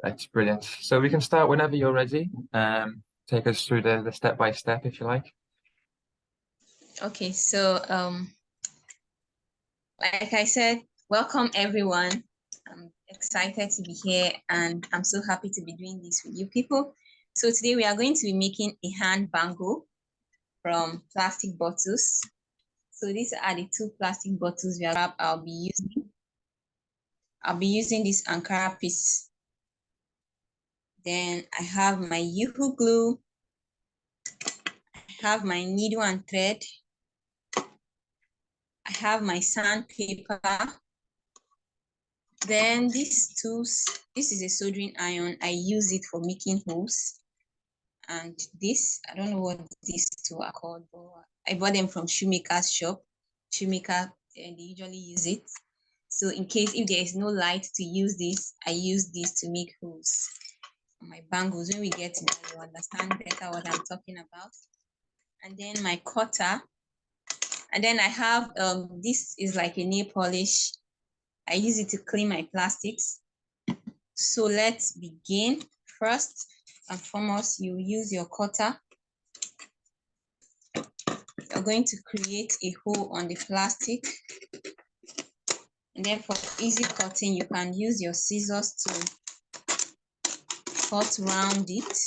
That's brilliant. So we can start whenever you're ready. Take us through the step by step if you like. Okay, so like I said, welcome everyone. I'm excited to be here and I'm so happy to be doing this with you people. So today we are going to be making a hand bangle from plastic bottles. So these are the two plastic bottles I'll be using. I'll be using this Ankara piece. Then I have my Yoo-hoo glue. I have my needle and thread. I have my sandpaper. Then these tools, this is a soldering iron. I use it for making holes. And this, I don't know what these two are called, but I bought them from shoemaker's shop. Shoemaker, and they usually use it. So in case if there is no light to use this, I use this to make holes on my bangles. When we get to that, you understand better what I'm talking about. And then my cutter. And then I have, this is like a nail polish. I use it to clean my plastics. So let's begin. First and foremost, you use your cutter. You're going to create a hole on the plastic. And then for easy cutting, you can use your scissors to cut around it.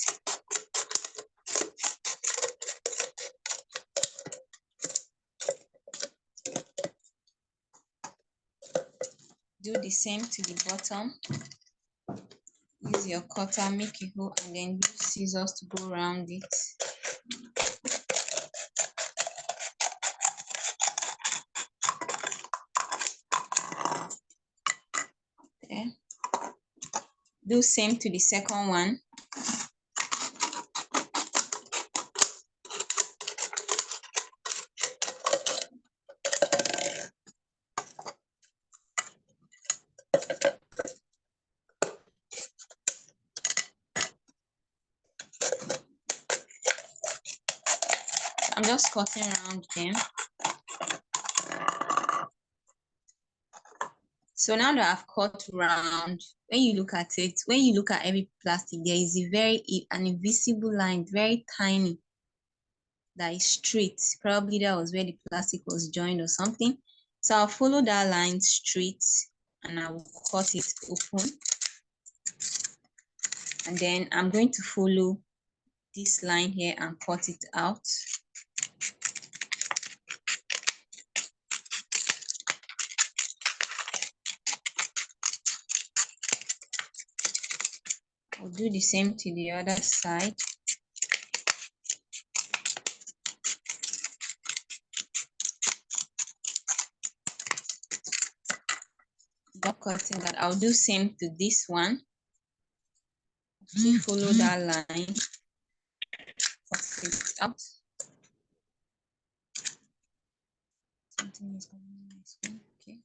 Do the same to the bottom. Use your cutter, make a hole, and then use scissors to go around it. Okay. Do same to the second one. I'm just cutting around them. So now that I've cut around, when you look at it, when you look at every plastic, there is an invisible line, very tiny, that is straight. Probably that was where the plastic was joined or something. So I'll follow that line straight and I will cut it open. And then I'm going to follow this line here and cut it out. I'll do the same to the other side. Not cutting that, I'll do same to this one. Okay, follow that line, cut it out. Something is going on my screen. Okay,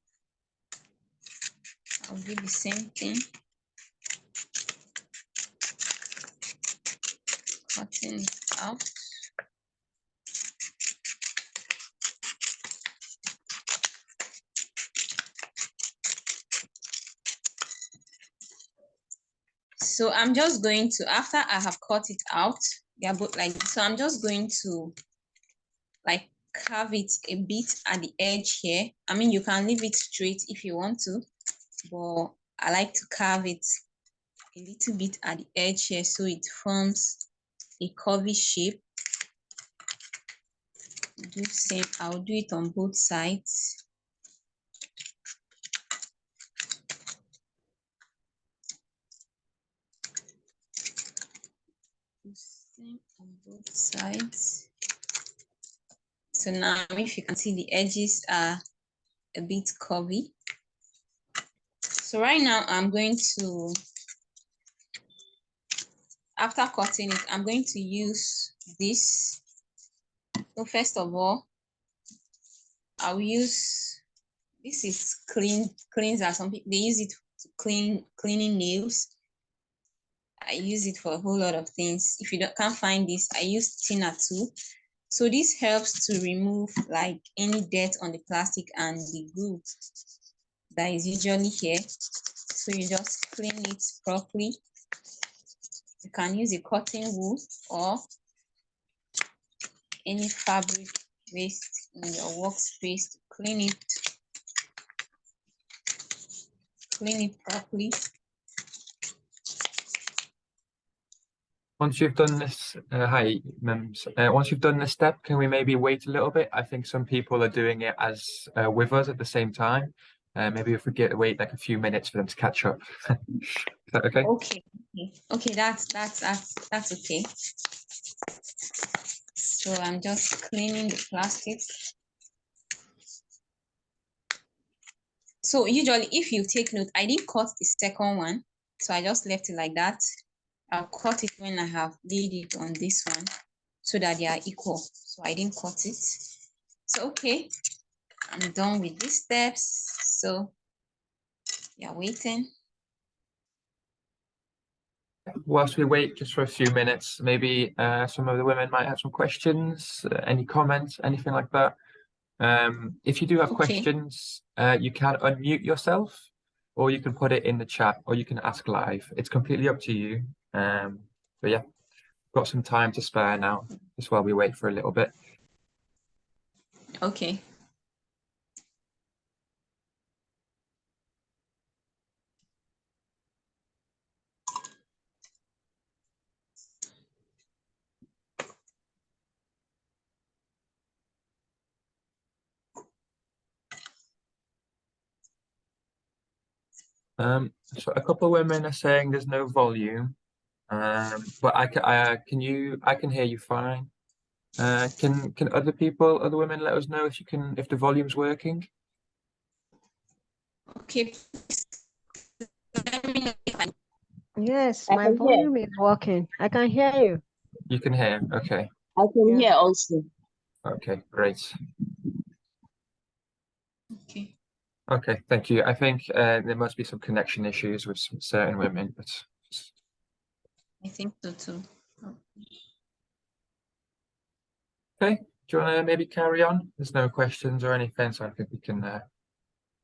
I'll do the same thing. Cutting it out. So I'm just going to, after I have cut it out, they are both like this. So I'm just going to like carve it a bit at the edge here. I mean, you can leave it straight if you want to, but I like to carve it a little bit at the edge here so it forms a curvy shape. Do same, I'll do it on both sides. Do same on both sides. So now if you can see, the edges are a bit curvy. So right now I'm going to, after cutting it, I'm going to use this. So first of all, I'll use, this is cleanser. Some people, they use it to cleaning nails. I use it for a whole lot of things. If you can't find this, I use thinner too. So this helps to remove like any dirt on the plastic and the glue that is usually here. So you just clean it properly You can use a cotton wool or any fabric waste in your workspace to clean it properly. Once you've done this, hi, Mims. Once you've done this step, can we maybe wait a little bit? I think some people are doing it as with us at the same time. Maybe if we get wait like a few minutes for them to catch up. Is that okay? Okay, that's okay. So I'm just cleaning the plastic. So usually if you take note, I didn't cut the second one, so I just left it like that. I'll cut it when I have laid it on this one so that they are equal. So I didn't cut it. So okay, I'm done with these steps. So you're waiting. Whilst we wait just for a few minutes, maybe some of the women might have some questions, any comments, anything like that. If you do have Okay. questions, you can unmute yourself, or you can put it in the chat, or you can ask live. It's completely up to you. But yeah, got some time to spare now, just while we wait for a little bit. Okay. So a couple of women are saying there's no volume, but I can hear you fine. Can other women let us know if the volume's working? Okay. Let me know if I Yes, I my can hear. volume is working. I can hear you. You can hear. Okay. I can Yeah. hear also. Okay, great. okay. Okay, thank you. I think there must be some connection issues with some certain women, but I think so too. okay. Do you want to maybe carry on? There's no questions or anything, so I think we can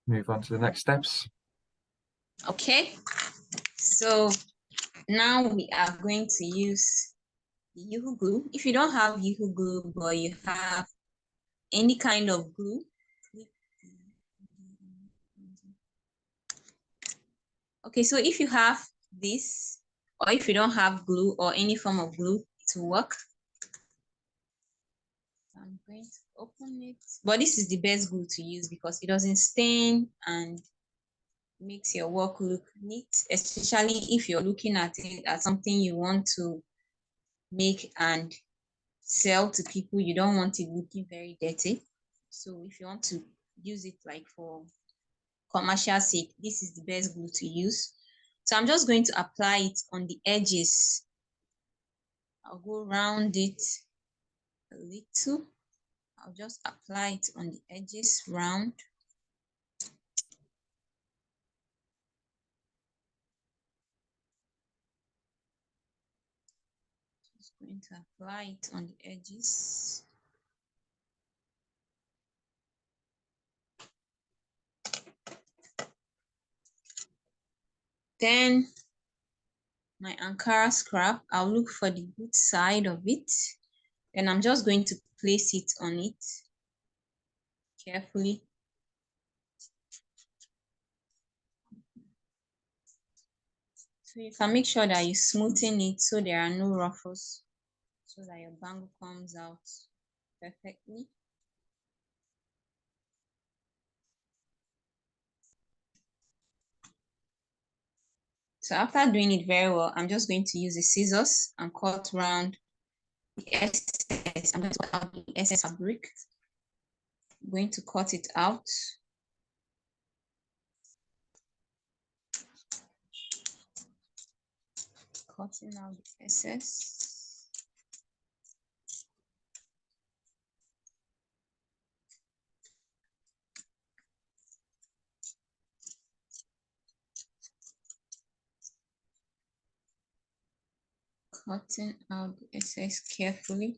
move on to the next steps. Okay. So now we are going to use the Yoo-hoo glue. If you don't have Yoo-hoo glue, but you have any kind of glue, okay, so if you have this, or if you don't have glue or any form of glue, it will work. I'm going to open it, but this is the best glue to use because it doesn't stain and makes your work look neat, especially if you're looking at it as something you want to make and sell to people. You don't want it looking very dirty. So if you want to use it like for commercial sake, this is the best glue to use. So I'm just going to apply it on the edges. I'll go around it a little. I'll just apply it on the edges round. Just going to apply it on the edges. Then my Ankara scrap, I'll look for the good side of it. Then I'm just going to place it on it carefully. So you can make sure that you smoothen it so there are no ruffles, so that your bangle comes out perfectly. So after doing it very well, I'm just going to use the scissors and cut around the excess. I'm going to cut out the excess fabric. I'm going to cut it out. Cutting out the excess. Cutting out the excess carefully.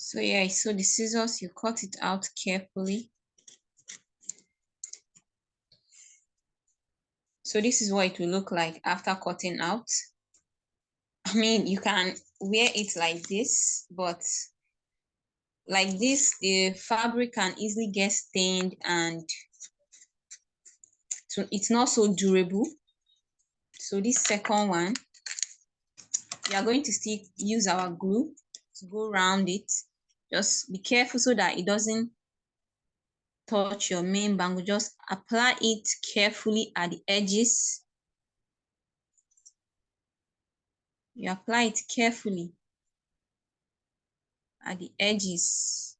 So yeah, so the scissors, you cut it out carefully. So this is what it will look like after cutting out. I mean, you can wear it like this, but like this, the fabric can easily get stained and it's not so durable. So this second one, we are going to still use our glue to go around it. Just be careful so that it doesn't touch your main bangle. Just apply it carefully at the edges. You apply it carefully at the edges.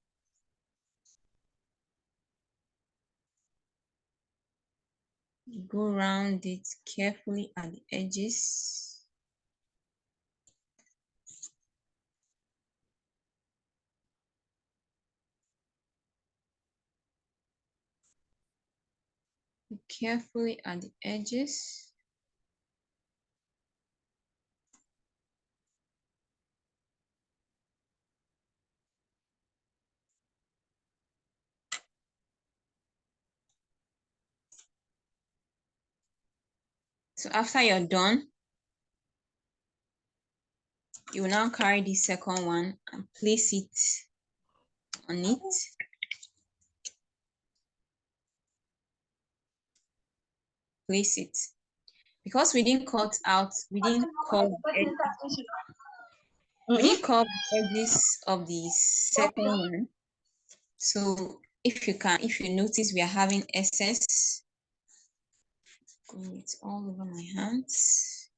You go around it carefully at the edges. Carefully at the edges. So after you're done, you will now carry the second one and place it on it. Place it. Because we didn't cut out, we didn't curve the edges of the second one. So if you notice, we are having excess. It's all over my hands.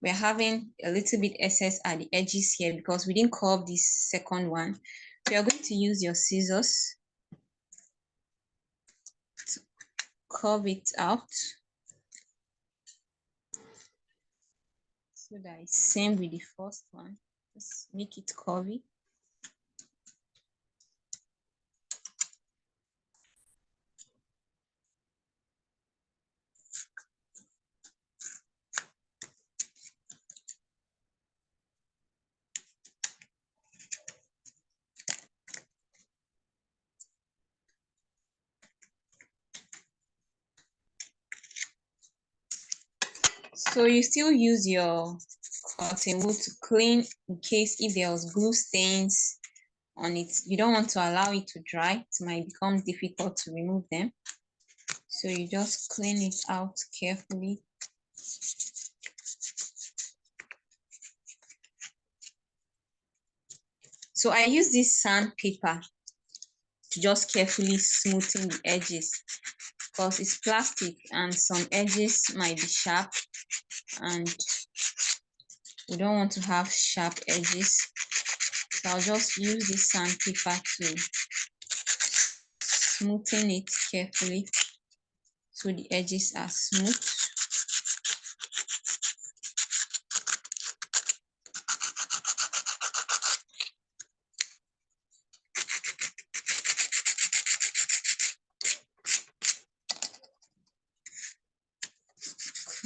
We're having a little bit excess at the edges here because we didn't curve this second one. So you're going to use your scissors to curve it out so that it's same with the first one. Just make it curvy. So you still use your cotton wool to clean in case if there was glue stains on it. You don't want to allow it to dry. It might become difficult to remove them. So you just clean it out carefully. So I use this sandpaper to just carefully smoothen the edges because it's plastic and some edges might be sharp and we don't want to have sharp edges. So I'll just use this sandpaper to smoothen it carefully so the edges are smooth.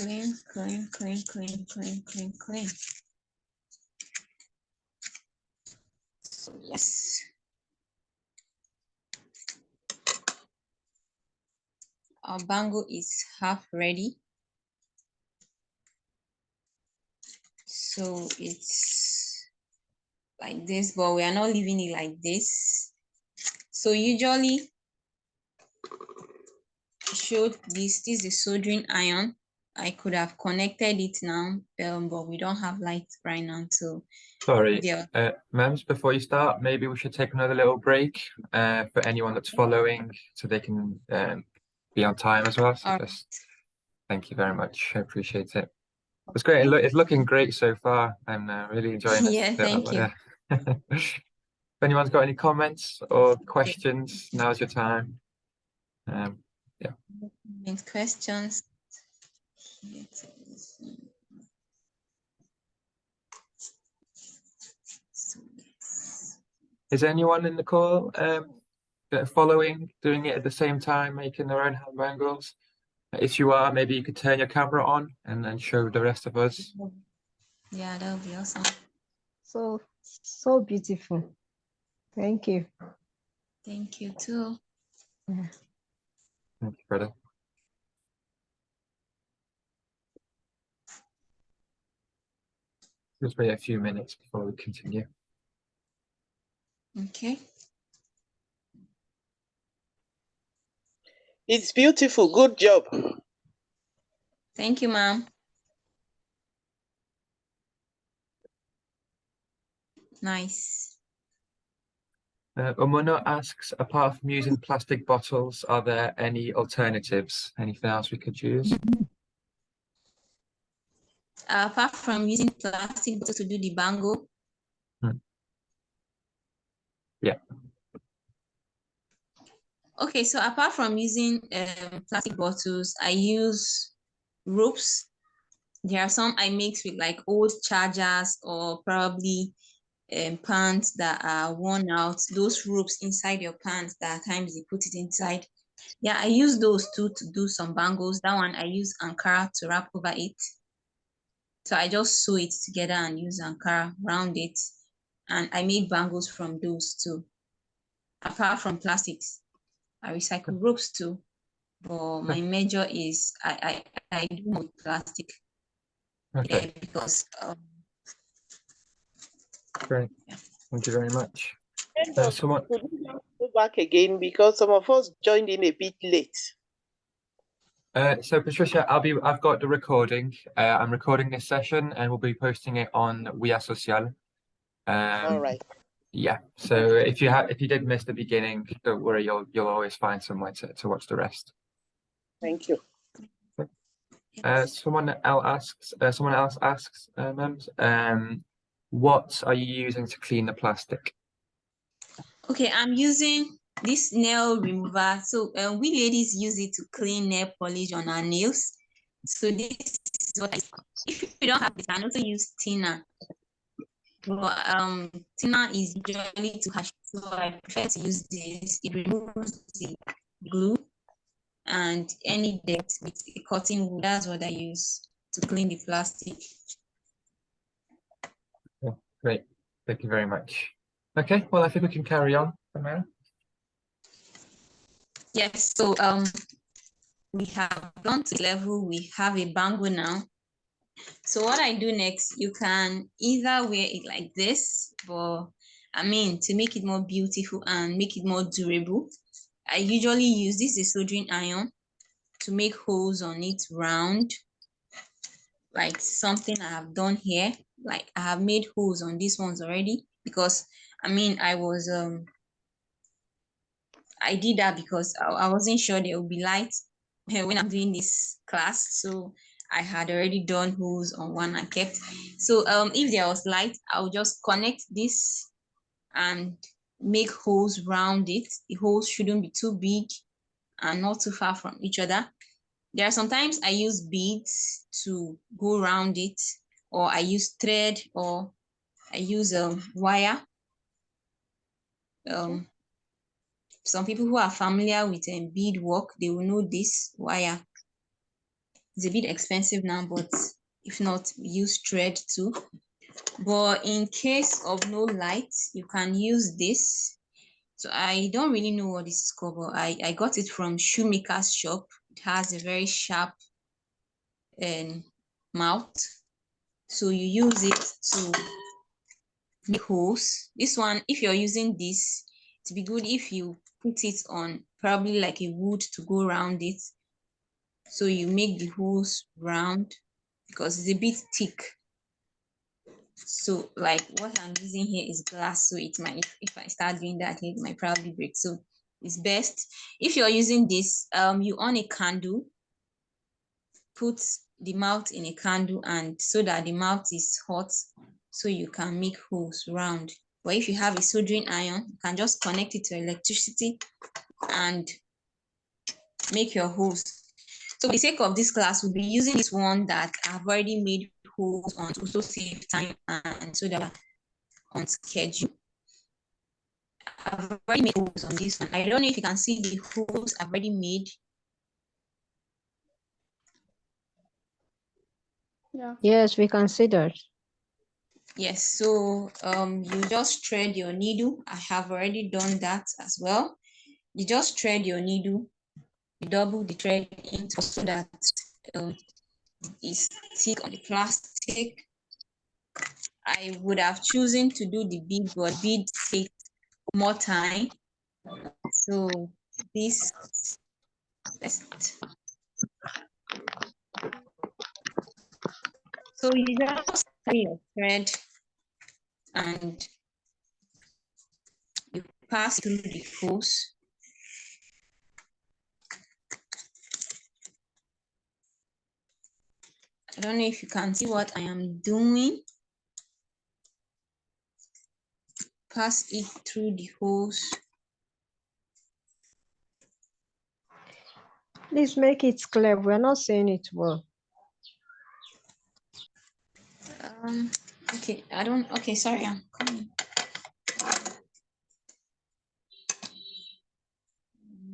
Clean, clean, clean, clean, clean, clean, clean. So yes. Our bangle is half ready. So it's like this, but we are not leaving it like this. So usually showed this is a soldering iron. I could have connected it now, but we don't have light right now. So Sorry, yeah. Mems, before you start, maybe we should take another little break for anyone that's following so they can be on time as well. So just thank you very much. I appreciate it. It's great. It's looking great so far. I'm really enjoying this. Yeah, thank you. If anyone's got any comments or questions, now's your time. Yeah. Questions. Is anyone in the call following, doing it at the same time, making their own hand bangles? If you are, maybe you could turn your camera on and then show the rest of us. Yeah, that would be awesome. So So beautiful. Thank you. Thank you too. Yeah. Thank you, brother. Just wait a few minutes before we continue. Okay. It's beautiful. Good job. Thank you, ma'am. Nice. Umuna asks, apart from using plastic bottles, are there any alternatives? Anything else we could use? Apart from using plastic bottles to do the bango. Yeah. Okay, so apart from using plastic bottles, I use ropes. There are some I mix with like old chargers or probably pants that are worn out. Those ropes inside your pants that at times they put it inside. Yeah, I use those two to do some bangles. That one I use Ankara to wrap over it. So I just sew it together and use Ankara, round it, and I make bangles from those too. Apart from plastics, I recycle ropes too, but my major is I do more with plastic. Okay. Yeah, because Great. Thank you very much. Someone. Could you just go back again because some of us joined in a bit late. So Patricia, I've got the recording. I'm recording this session and we'll be posting it on Via Social. All right. Yeah. So if you did miss the beginning, don't worry, you'll always find somewhere to watch the rest. Thank you. Someone else asks, what are you using to clean the plastic? okay, I'm using this nail remover. So we ladies use it to clean nail polish on our nails. So this is what if you don't have it, I can also use thinner. But thinner is usually too harsh, so I prefer to use this. It removes the glue and any dirt with a cotton wool. That's what I use to clean the plastic. Yeah, great. Thank you very much. Okay, well, I think we can carry on for now. Yes, so we have gone to level, we have a bango now. So what I do next, you can either wear it like this, but I mean, to make it more beautiful and make it more durable, I usually use this is soldering iron to make holes on it round, like something I have done here. Like I have made holes on these ones already because I mean, I did that because I wasn't sure there would be light when I'm doing this class. So I had already done holes on one I kept. So if there was light, I'll just connect this and make holes round it. The holes shouldn't be too big and not too far from each other. There are sometimes I use beads to go around it, or I use thread, or I use wire. Some people who are familiar with bead work, they will know this wire. It's a bit expensive now, but if not, use thread too. But in case of no light, you can use this. So I don't really know what this is called, but I got it from shoemaker's shop. It has a very sharp mouth. So you use it to make holes. This one, if you're using this, it'd be good if you put it on probably like a wood to go around it. So you make the holes round because it's a bit thick. So like what I'm using here is glass, so it might, if I start doing that, it might probably break. So it's best if you're using this, you on a candle, put the mouth in a candle, and so that the mouth is hot, so you can make holes round. But if you have a soldering iron, you can just connect it to electricity and make your holes. So for the sake of this class, we'll be using this one that I've already made holes on to also save time and so that on schedule. I've already made holes on this one. I don't know if you can see the holes I've already made. Yes, we considered. Yes, so you just thread your needle. I have already done that as well. You just thread your needle, you double the thread into so that it's thick on the plastic. I would have chosen to do the bead, but bead takes more time. So this best. So you just carry your thread and you pass through the hose. I don't know if you can see what I am doing. Pass it through the hose. Please make it clear. We're not saying it well. Okay, I don't, okay, sorry, I'm coming.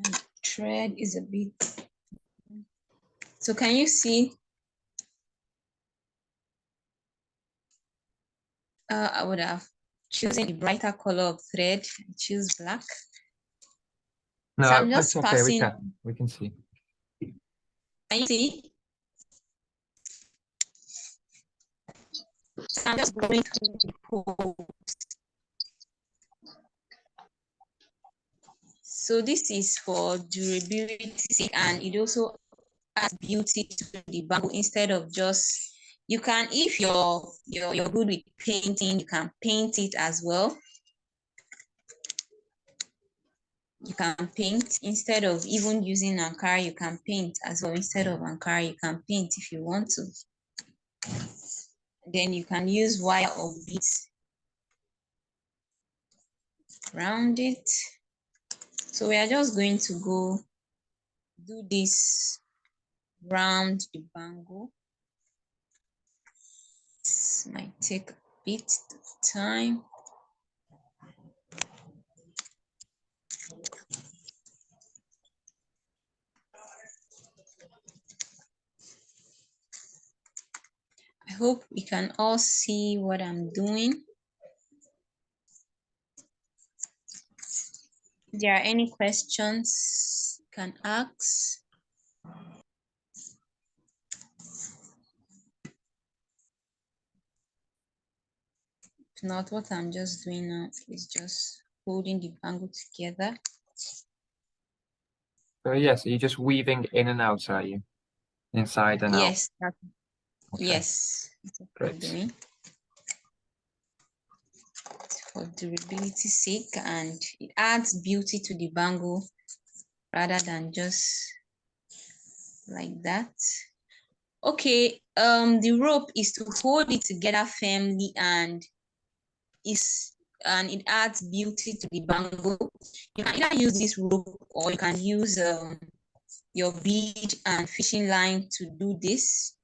My thread is a bit, so can you see? I would have chosen a brighter color of thread. I choose black. No, So I'm that's just okay. passing. We can see. Can you see? So I'm just going through the hole. So this is for durability and it also adds beauty to the bangle instead of just, you can, if you're good with painting, you can paint it as well. You can paint instead of even using Ankara, you can paint as well. Instead of Ankara, you can paint if you want to. Then you can use wire or beads around it. So we are just going to go do this round the bangle. This might take a bit of time. I hope we can all see what I'm doing. If there are any questions, you can ask. If not, what I'm just doing now is just holding the bangle together. So yes, you're just weaving in and out, are you? Inside and out. Yes, Okay. yes, that's what I'm Great. doing. For durability sake, and it adds beauty to the bangle rather than just like that. Okay, the rope is to hold it together firmly and it adds beauty to the bangle. You can either use this rope or you can use your bead and fishing line to do this,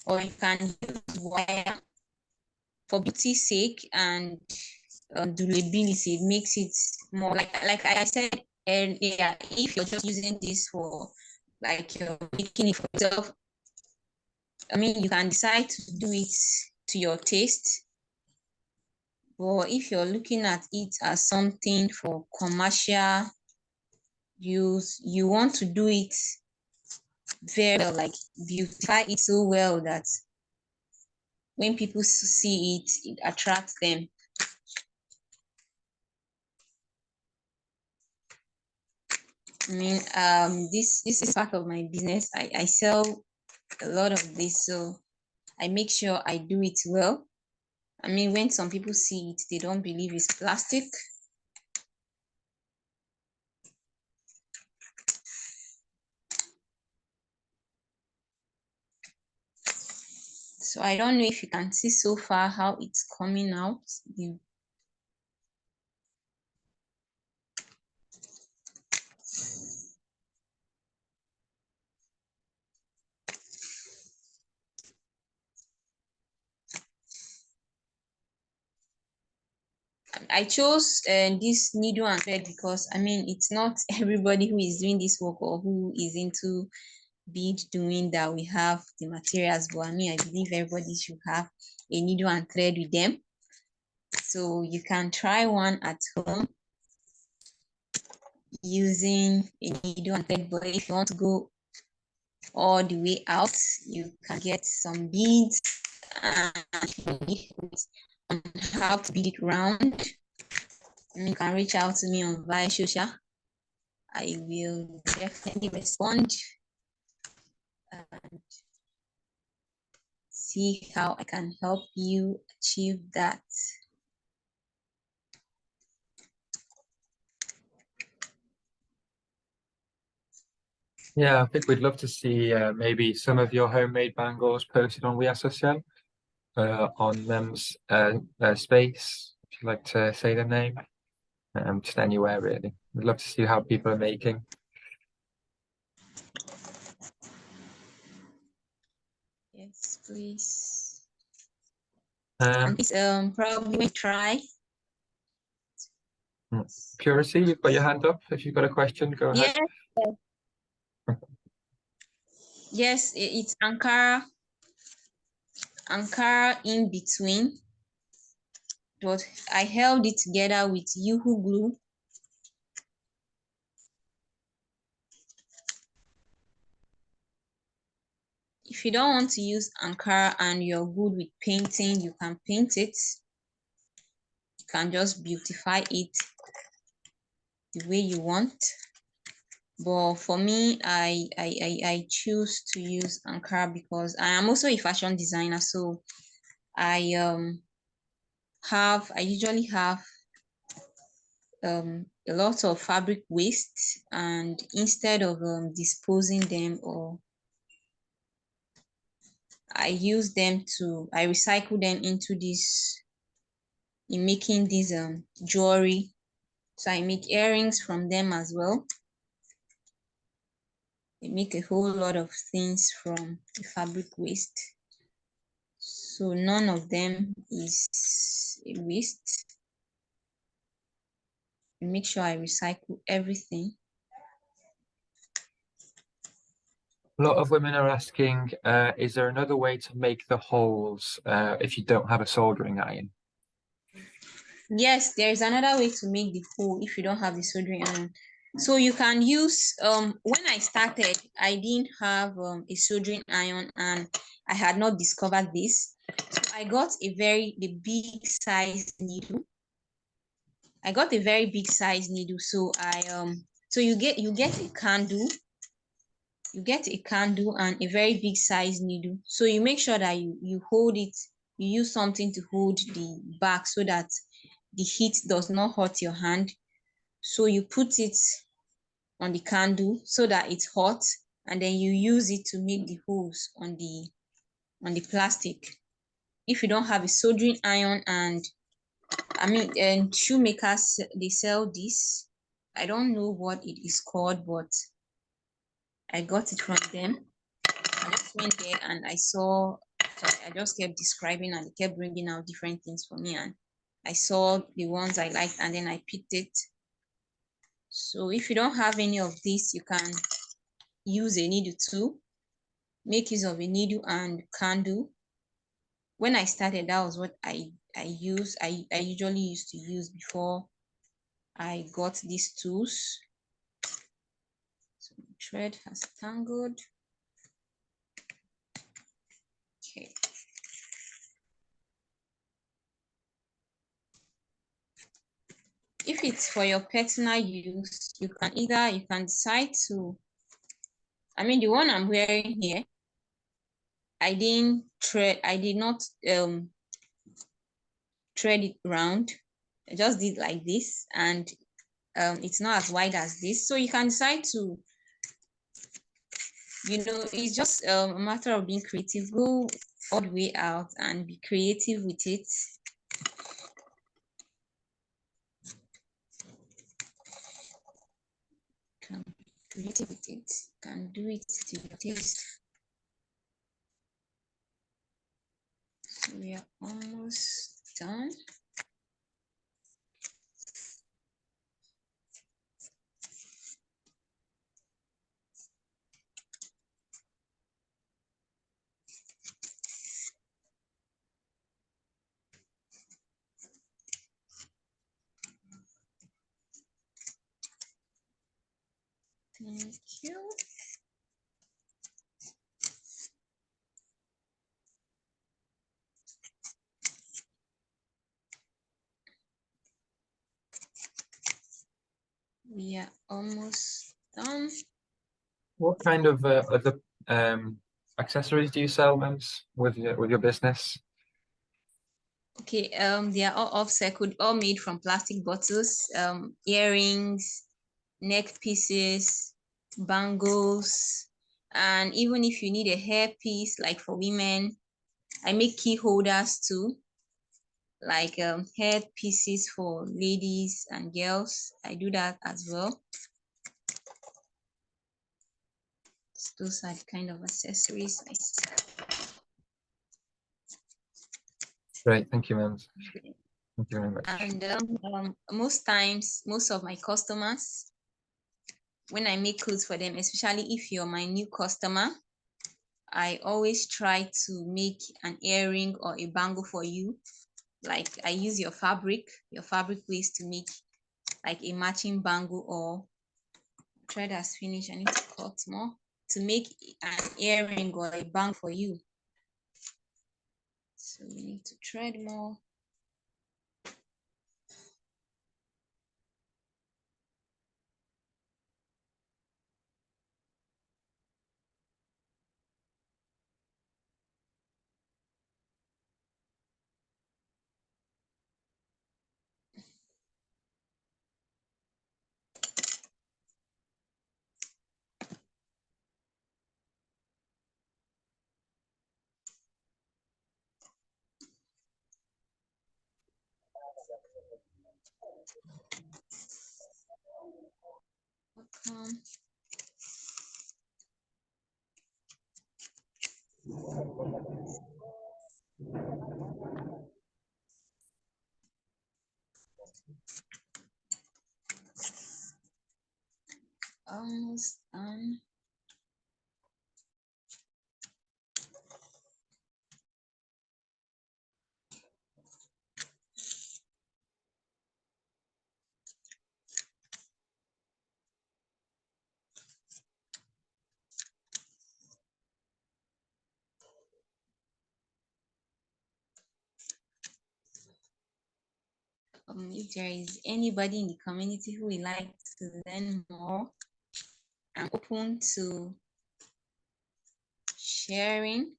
or you can use wire for beauty's sake and durability. It makes it more like I said earlier, if you're just using this for like you're making it for yourself, I mean, you can decide to do it to your taste. But if you're looking at it as something for commercial use, you want to do it very well, like beautify it so well that when people see it, it attracts them. I mean, this is part of my business. I sell a lot of this, so I make sure I do it well. I mean, when some people see it, they don't believe it's plastic. So I don't know if you can see so far how it's coming out. I chose this needle and thread because I mean it's not everybody who is doing this work or who is into bead doing that we have the materials, but I mean, I believe everybody should have a needle and thread with them. So you can try one at home using a needle and thread, but if you want to go all the way out, you can get some beads and how to bead it round. And you can reach out to me on via social. I will definitely respond and see how I can help you achieve that. Yeah, I think we'd love to see maybe some of your homemade bangles posted on Via Social on Mem's space. If you'd like to say the name, just anywhere really. We'd love to see how people are making. Yes, please. Um, And please, probably try. Purity, you've got your hand up. If you've got a question, go ahead. Yes, yes, it's Ankara in between, but I held it together with Yoo-hoo glue. If you don't want to use Ankara and you're good with painting, you can paint it. You can just beautify it the way you want. But for me, I choose to use Ankara because I am also a fashion designer. So I usually have a lot of fabric waste, and instead of disposing them, or I recycle them into this, in making this jewelry. So I make earrings from them as well. I make a whole lot of things from the fabric waste. So none of them is a waste. I make sure I recycle everything. A lot of women are asking, is there another way to make the holes if you don't have a soldering iron? Yes, there is another way to make the hole if you don't have the soldering iron. So you can use, when I started, I didn't have a soldering iron and I had not discovered this. So I got the big size needle. I got a very big size needle. So so you get a candle. You get a candle and a very big size needle. So you make sure that you hold it, you use something to hold the back so that the heat does not hurt your hand. So you put it on the candle so that it's hot, and then you use it to make the holes on the plastic. If you don't have a soldering iron, and shoemakers, they sell this. I don't know what it is called, but I got it from them. I just went there and I just kept describing and they kept bringing out different things for me, and I saw the ones I liked and then I picked it. So if you don't have any of this, you can use a needle too. Make use of a needle and candle. When I started, that was what I usually used to use before I got these tools. So the thread has tangled. Okay. If it's for your personal use, you can decide to, the one I'm wearing here, I did not thread it round. I just did like this, and it's not as wide as this. So you can decide to, it's just a matter of being creative. Go all the way out and be creative with it. Can be creative with it. Can do it to your taste. So we are almost done. Thank you. We are almost done. What kind of other accessories do you sell, Mems, with your business? Okay, they are all upcycled, all made from plastic bottles, earrings, neck pieces, bangles, and even if you need a hair piece, like for women, I make key holders too, like hair pieces for ladies and girls. I do that as well. So those are the kind of accessories I sell. Great, thank you, Mems. Thank you very much. And most times, most of my customers, when I make clothes for them, especially if you're my new customer, I always try to make an earring or a bangle for you. Like I use your fabric waste to make like a matching bangle, or thread has finished, I need to cut more, to make an earring or a bangle for you. So we need to thread more. Welcome. Almost done. If there is anybody in the community who would like to learn more, I'm open to sharing.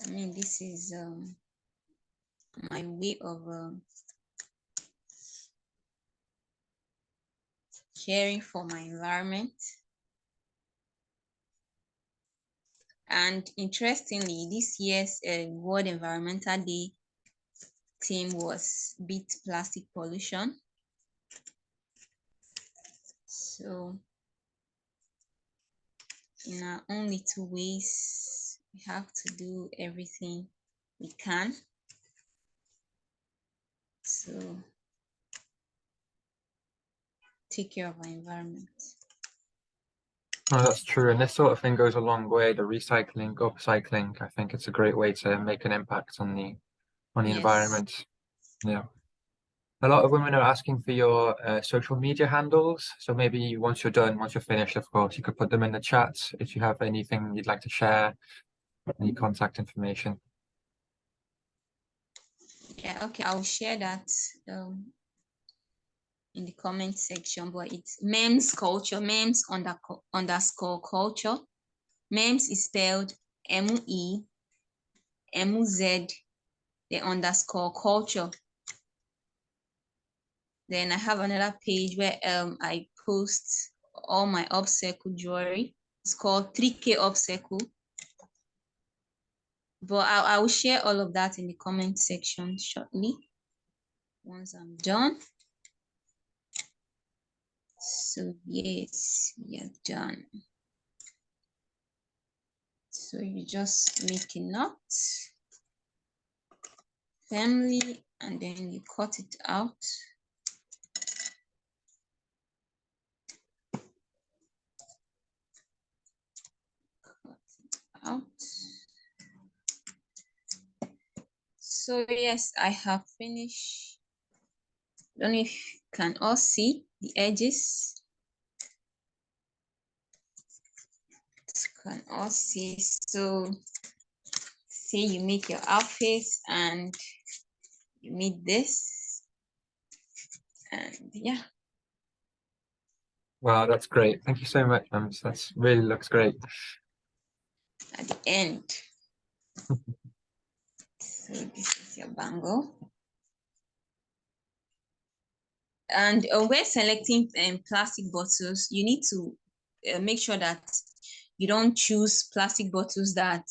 I mean, this is my way of caring for my environment. And interestingly, this year's World Environmental Day theme was Beat Plastic Pollution. So in our own little ways, we have to do everything we can. So take care of our environment. Oh, that's true. And this sort of thing goes a long way. The recycling, upcycling, I think it's a great way to make an impact on the Yes. environment. Yeah. A lot of women are asking for your social media handles. So maybe once you're done, once you're finished, of course, you could put them in the chat if you have anything you'd like to share, any contact information. Yeah, okay, I'll share that in the comment section, but it's memes culture, memes underscore culture. Memes is spelled MEMZ, the underscore culture. Then I have another page where I post all my upcycle jewelry. It's called 3K Upcycle. But I will share all of that in the comment section shortly once I'm done. So yes, we are done. So you just make a knot firmly and then you cut it out. Cut it out. So yes, I have finished. I don't know if you can all see the edges. can all see. So say you make your outfit and you make this, and yeah. Wow, that's great. Thank you so much, Mums. That's really looks great. At the end. So this is your bangle. And when selecting plastic bottles, you need to make sure that you don't choose plastic bottles that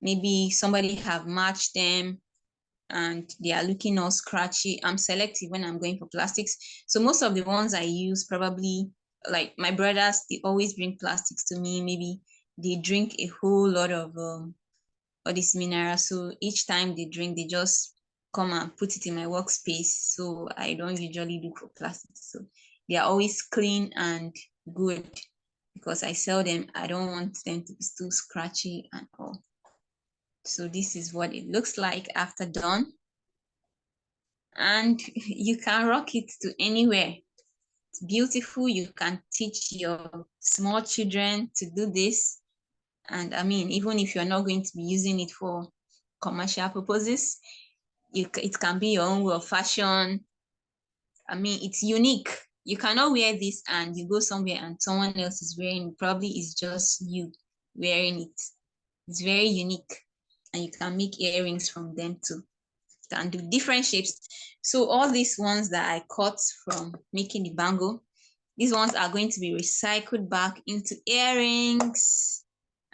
maybe somebody have matched them and they are looking all scratchy. I'm selective when I'm going for plastics. So most of the ones I use, probably like my brothers, they always bring plastics to me. Maybe they drink a whole lot of all this mineral. So each time they drink, they just come and put it in my workspace. So I don't usually look for plastics. So they are always clean and good because I sell them. I don't want them to be too scratchy and all. So this is what it looks like after done. And you can rock it to anywhere. It's beautiful. You can teach your small children to do this. And I mean, even if you're not going to be using it for commercial purposes, it can be your own way of fashion. I mean, it's unique. You cannot wear this and you go somewhere and someone else is wearing it. Probably it's just you wearing it. It's very unique. And you can make earrings from them too. You can do different shapes. So all these ones that I cut from making the bangle, these ones are going to be recycled back into earrings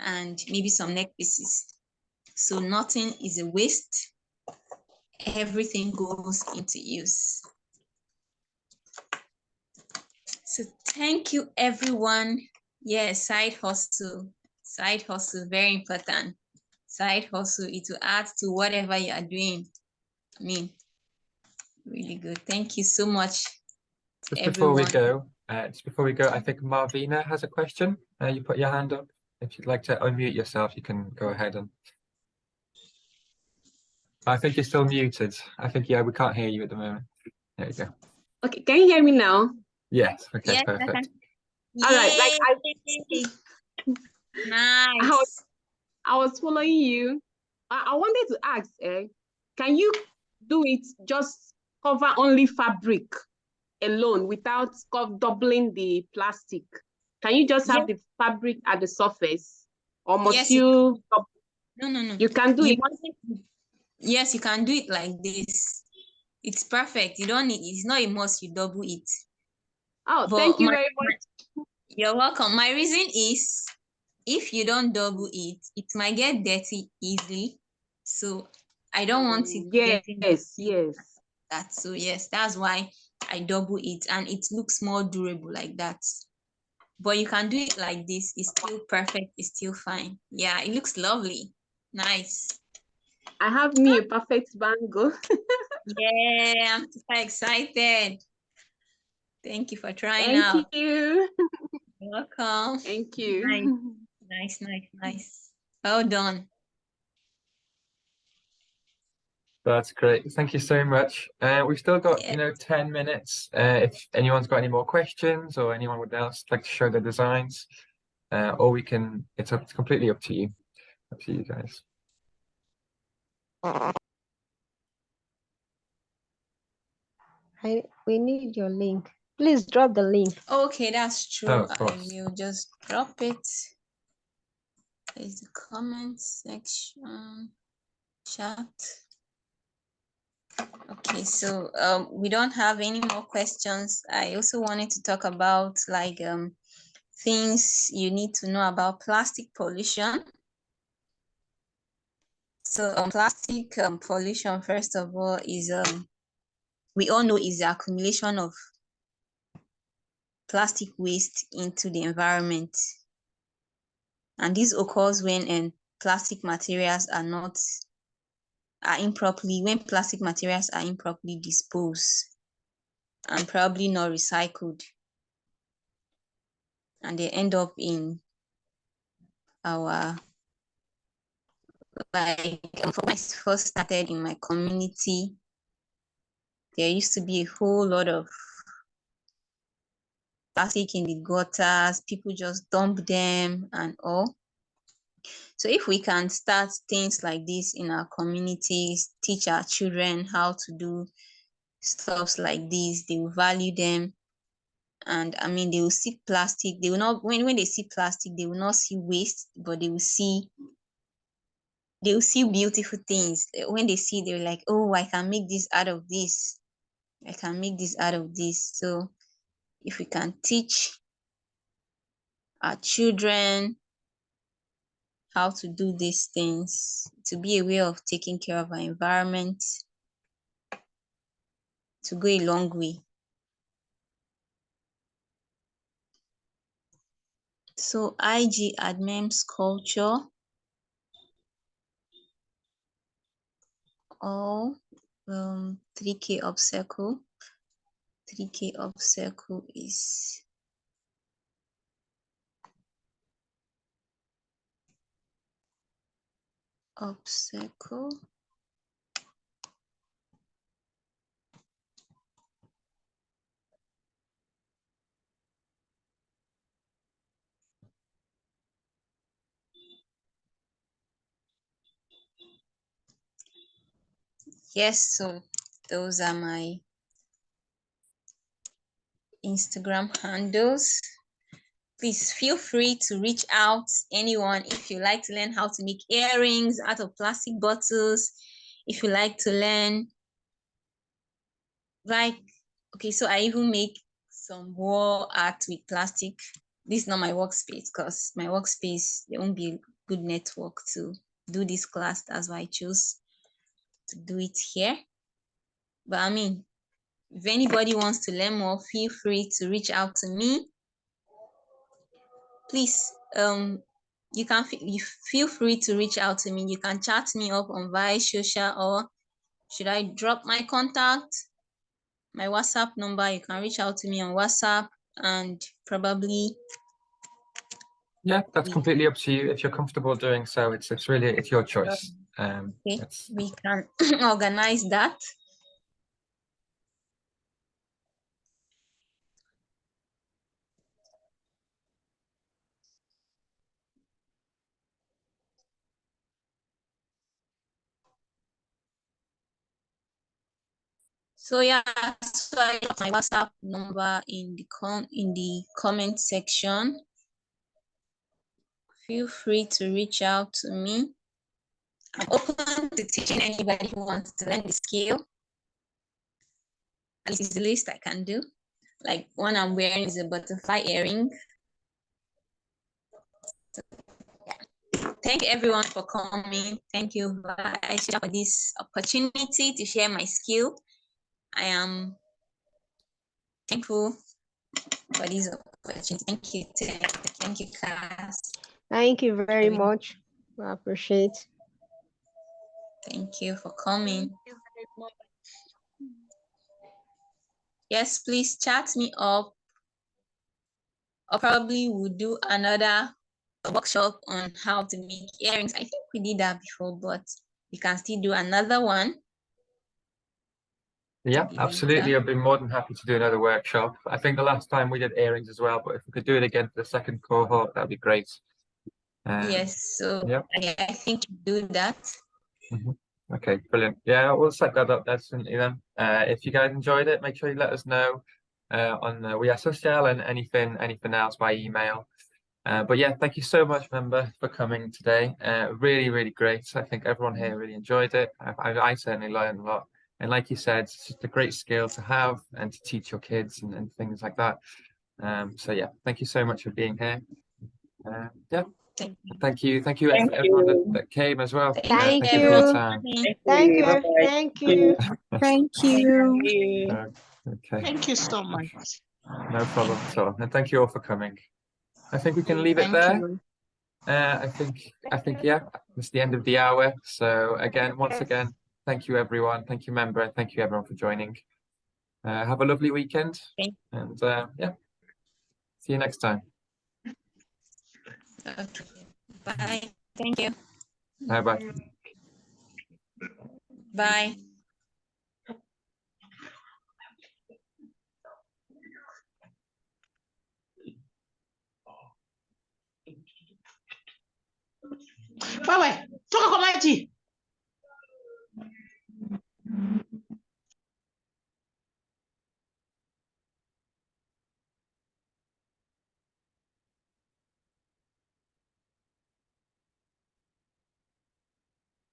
and maybe some neck pieces. So nothing is a waste. Everything goes into use. So thank you, everyone. Yes, side hustle. Side hustle, very important. Side hustle, it will add to whatever you are doing. I mean, really good. Thank you so much to everyone. Just before we go, I think Marvina has a question. You put your hand up. If you'd like to unmute yourself, you can go ahead and. I think you're still muted. I think, yeah, we can't hear you at the moment. There you go. Okay, can you hear me now? Yes, okay, Yes, perfect. All right, like nice. I was following you. I wanted to ask, can you do it just cover only fabric alone without doubling the plastic? Can you just have the fabric at the surface, or must Yes, you? No. You can do it. Yes, you can do it like this. It's perfect. You don't need. It's not a must. You double it. Oh, But thank you very much. You're welcome. My reason is, if you don't double it, it might get dirty easily. So I don't want it getting Yes. that. So yes, that's why I double it, and it looks more durable like that. But you can do it like this. It's still perfect. It's still fine. Yeah, it looks lovely. Nice. I have me a perfect bangle. Yeah, I'm super excited. Thank you for trying Thank out. you. You're welcome. Thank you. Nice. Well done. That's great. Thank you so much. We've still got, Yeah. 10 minutes. If anyone's got any more questions or anyone would else like to show their designs, or we can, it's completely up to you. Up to you guys. We need your link. Please drop the link. Okay, that's true. Oh, of I course. will just drop it. There's the comment section, chat. Okay, so we don't have any more questions. I also wanted to talk about things you need to know about plastic pollution. So plastic pollution, first of all, is we all know is the accumulation of plastic waste into the environment. And this occurs when plastic materials when plastic materials are improperly disposed and probably not recycled. And they end up in our, when I first started in my community, there used to be a whole lot of plastic in the gutters. People just dump them and all. So if we can start things like this in our communities, teach our children how to do stuffs like this, they will value them. And I mean, they will see plastic. They will not, when they see plastic, they will not see waste, but they will see beautiful things. When they see, they're like, oh, I can make this out of this. I can make this out of this. So if we can teach our children how to do these things, to be a way of taking care of our environment, to go a long way. So IG admins culture, or 3K upcycle. 3K upcycle is upcycle. Yes, so those are my Instagram handles. Please feel free to reach out, anyone, if you like to learn how to make earrings out of plastic bottles, if you like to learn, like, okay, so I even make some wall art with plastic. This is not my workspace, because my workspace, there won't be a good network to do this class. That's why I chose to do it here. But I mean, if anybody wants to learn more, feel free to reach out to me. Please, you feel free to reach out to me. You can chat me up on via social, or should I drop my contact, my WhatsApp number? You can reach out to me on WhatsApp, and probably. Yeah, that's completely up to you. If you're comfortable doing so, it's your choice. Okay, we can organize that. So yeah, so I got my WhatsApp number in the comment section. Feel free to reach out to me. I'm open to teaching anybody who wants to learn the skill. This is the least I can do. Like one I'm wearing is a butterfly earring. So, yeah. Thank everyone for coming. Thank you for this opportunity to share my skill. I am thankful for this opportunity. Thank you. Thank you, Cass. Thank you very much. I appreciate. Thank you for coming. Yes, please chat me up, or probably we'll do another workshop on how to make earrings. I think we did that before, but we can still do another one. Yeah, absolutely. I'd be more than happy to do another workshop. I think the last time we did earrings as well, but if we could do it again for the second cohort, that'd be great. Yes, so yeah. I think do that. Okay, brilliant. Yeah, we'll set that up definitely then. If you guys enjoyed it, make sure you let us know on We Are Social, and anything else by email. But yeah, thank you so much, member, for coming today. Really, really great. I think everyone here really enjoyed it. I certainly learned a lot. And like you said, it's just a great skill to have and to teach your kids and things like that. So yeah, thank you so much for being here. Yeah. Thank you everyone that came as well. Thank you for your time. Thank you. Thank you. Thank you. Okay. Thank you so much. No problem at all. And thank you all for coming. I think we can leave it there. I think yeah, it's the end of the hour. So once again, thank you everyone. Thank you, member. Thank you everyone for joining. Have a lovely weekend. And yeah, see you next time. Okay. Bye. Thank you. Bye. Bye. Bye-bye. Chocolate.